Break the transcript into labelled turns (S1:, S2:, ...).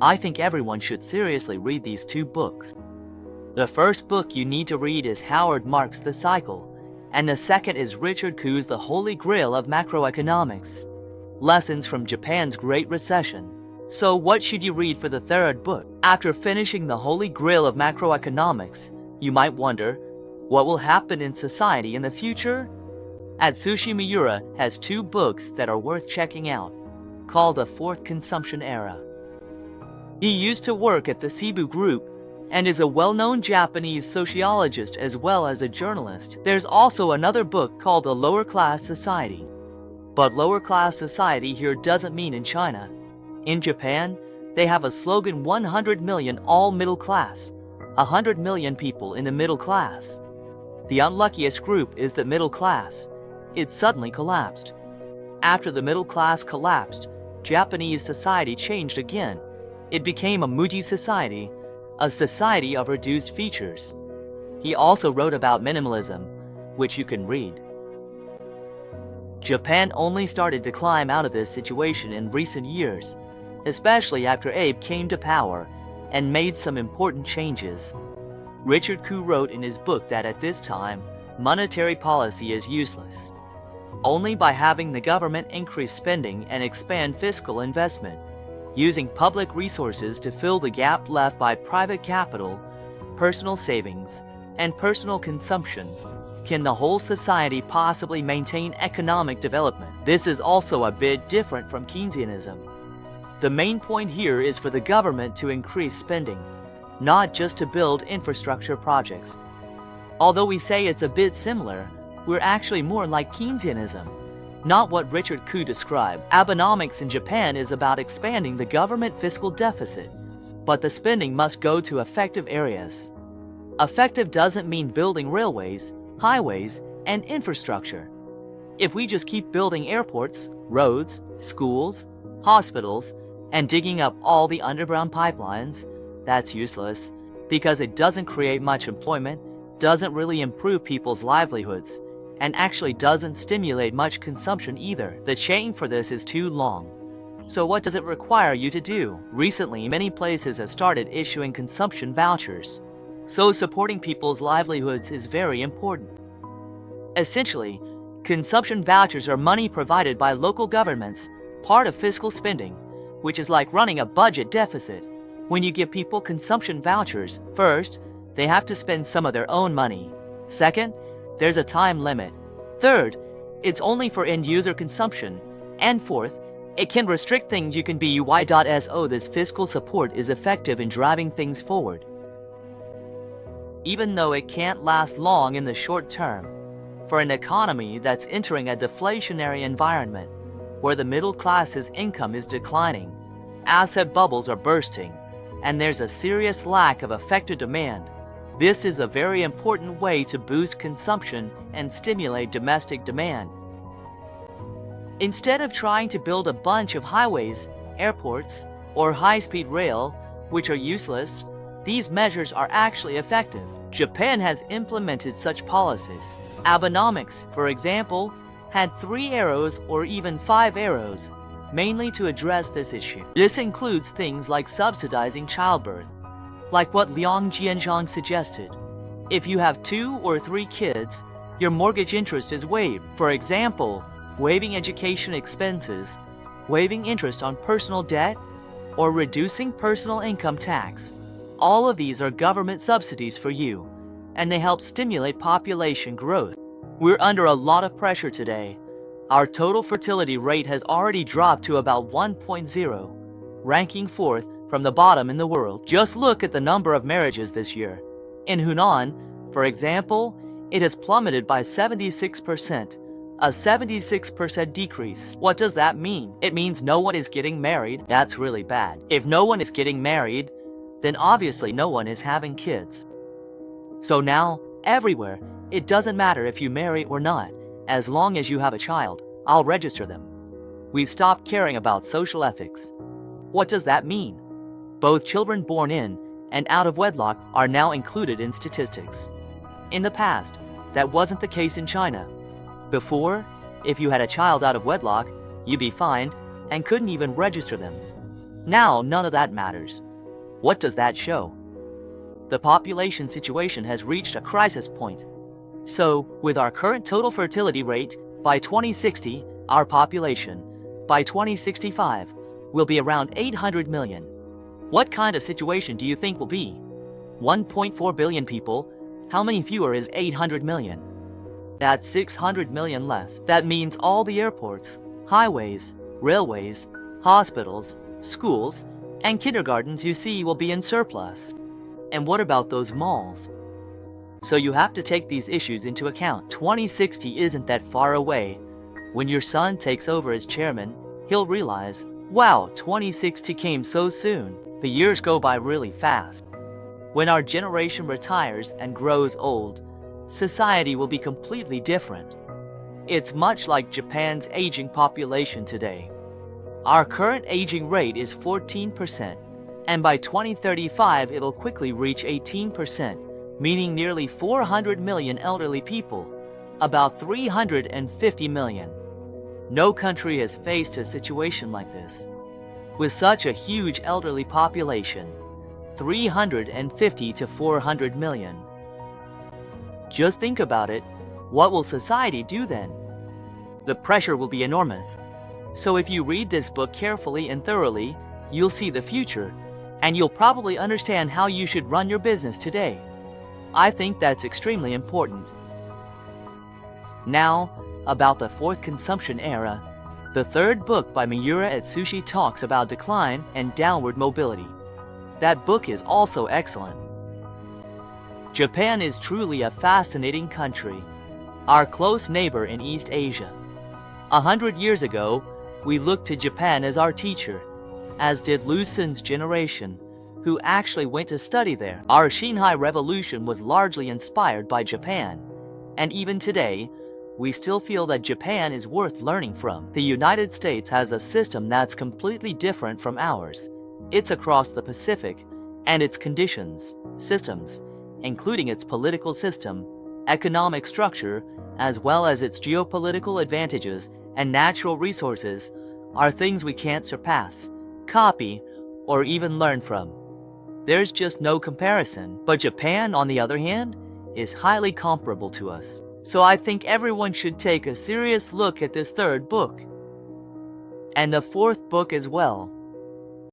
S1: I think everyone should seriously read these two books. The first book you need to read is Howard Marks' The Cycle, and the second is Richard Ku's The Holy Grail of Macroeconomics, Lessons from Japan's Great Recession. So what should you read for the third book? After finishing The Holy Grail of Macroeconomics, you might wonder, what will happen in society in the future? Atsushi Miura has two books that are worth checking out, called The Fourth Consumption Era. He used to work at the Cebu Group and is a well-known Japanese sociologist as well as a journalist. There's also another book called The Lower Class Society. But lower class society here doesn't mean in China. In Japan, they have a slogan 100 million all middle class, 100 million people in the middle class. The unluckiest group is the middle class. It suddenly collapsed. After the middle class collapsed, Japanese society changed again. It became a Muji society, a society of reduced features. He also wrote about minimalism, which you can read. Japan only started to climb out of this situation in recent years, especially after Abe came to power and made some important changes. Richard Ku wrote in his book that at this time, monetary policy is useless. Only by having the government increase spending and expand fiscal investment, using public resources to fill the gap left by private capital, personal savings, and personal consumption, can the whole society possibly maintain economic development. This is also a bit different from Keynesianism. The main point here is for the government to increase spending, not just to build infrastructure projects. Although we say it's a bit similar, we're actually more like Keynesianism, not what Richard Ku described. Abenomics in Japan is about expanding the government fiscal deficit, but the spending must go to effective areas. Effective doesn't mean building railways, highways, and infrastructure. If we just keep building airports, roads, schools, hospitals, and digging up all the underground pipelines, that's useless, because it doesn't create much employment, doesn't really improve people's livelihoods, and actually doesn't stimulate much consumption either. The chain for this is too long. So what does it require you to do? Recently, many places have started issuing consumption vouchers. So supporting people's livelihoods is very important. Essentially, consumption vouchers are money provided by local governments, part of fiscal spending, which is like running a budget deficit. When you give people consumption vouchers, first, they have to spend some of their own money. Second, there's a time limit. Third, it's only for end-user consumption. And fourth, it can restrict things you can buy. So this fiscal support is effective in driving things forward. Even though it can't last long in the short term, for an economy that's entering a deflationary environment, where the middle class's income is declining, asset bubbles are bursting, and there's a serious lack of effective demand, this is a very important way to boost consumption and stimulate domestic demand. Instead of trying to build a bunch of highways, airports, or high-speed rail, which are useless, these measures are actually effective. Japan has implemented such policies. Abenomics, for example, had 3 arrows or even 5 arrows, mainly to address this issue. This includes things like subsidizing childbirth, like what Liang Jianzhang suggested. If you have 2 or 3 kids, your mortgage interest is waived. For example, waiving education expenses, waiving interest on personal debt, or reducing personal income tax. All of these are government subsidies for you, and they help stimulate population growth. We're under a lot of pressure today. Our total fertility rate has already dropped to about 1.0, ranking 4th from the bottom in the world. Just look at the number of marriages this year. In Hunan, for example, it has plummeted by 76%, a 76% decrease. What does that mean? It means no one is getting married. That's really bad. If no one is getting married, then obviously no one is having kids. So now, everywhere, it doesn't matter if you marry or not, as long as you have a child, I'll register them. We've stopped caring about social ethics. What does that mean? Both children born in and out of wedlock are now included in statistics. In the past, that wasn't the case in China. Before, if you had a child out of wedlock, you'd be fined and couldn't even register them. Now, none of that matters. What does that show? The population situation has reached a crisis point. So, with our current total fertility rate, by 2060, our population, by 2065, will be around 800 million. What kind of situation do you think will be? 1.4 billion people, how many fewer is 800 million? That's 600 million less. That means all the airports, highways, railways, hospitals, schools, and kindergartens you see will be in surplus. And what about those malls? So you have to take these issues into account. 2060 isn't that far away. When your son takes over as chairman, he'll realize, wow, 2060 came so soon. The years go by really fast. When our generation retires and grows old, society will be completely different. It's much like Japan's aging population today. Our current aging rate is 14%, and by 2035 it'll quickly reach 18%, meaning nearly 400 million elderly people, about 350 million. No country has faced a situation like this. With such a huge elderly population, 350 to 400 million. Just think about it. What will society do then? The pressure will be enormous. So if you read this book carefully and thoroughly, you'll see the future, and you'll probably understand how you should run your business today. I think that's extremely important. Now, about the fourth consumption era. The third book by Miura Atsushi talks about decline and downward mobility. That book is also excellent. Japan is truly a fascinating country, our close neighbor in East Asia. 100 years ago, we looked to Japan as our teacher, as did Lu Xun's generation, who actually went to study there. Our Xinhai Revolution was largely inspired by Japan, and even today, we still feel that Japan is worth learning from. The United States has a system that's completely different from ours. It's across the Pacific, and its conditions, systems, including its political system, economic structure, as well as its geopolitical advantages and natural resources, are things we can't surpass, copy, or even learn from. There's just no comparison. But Japan, on the other hand, is highly comparable to us. So I think everyone should take a serious look at this third book, and the fourth book as well.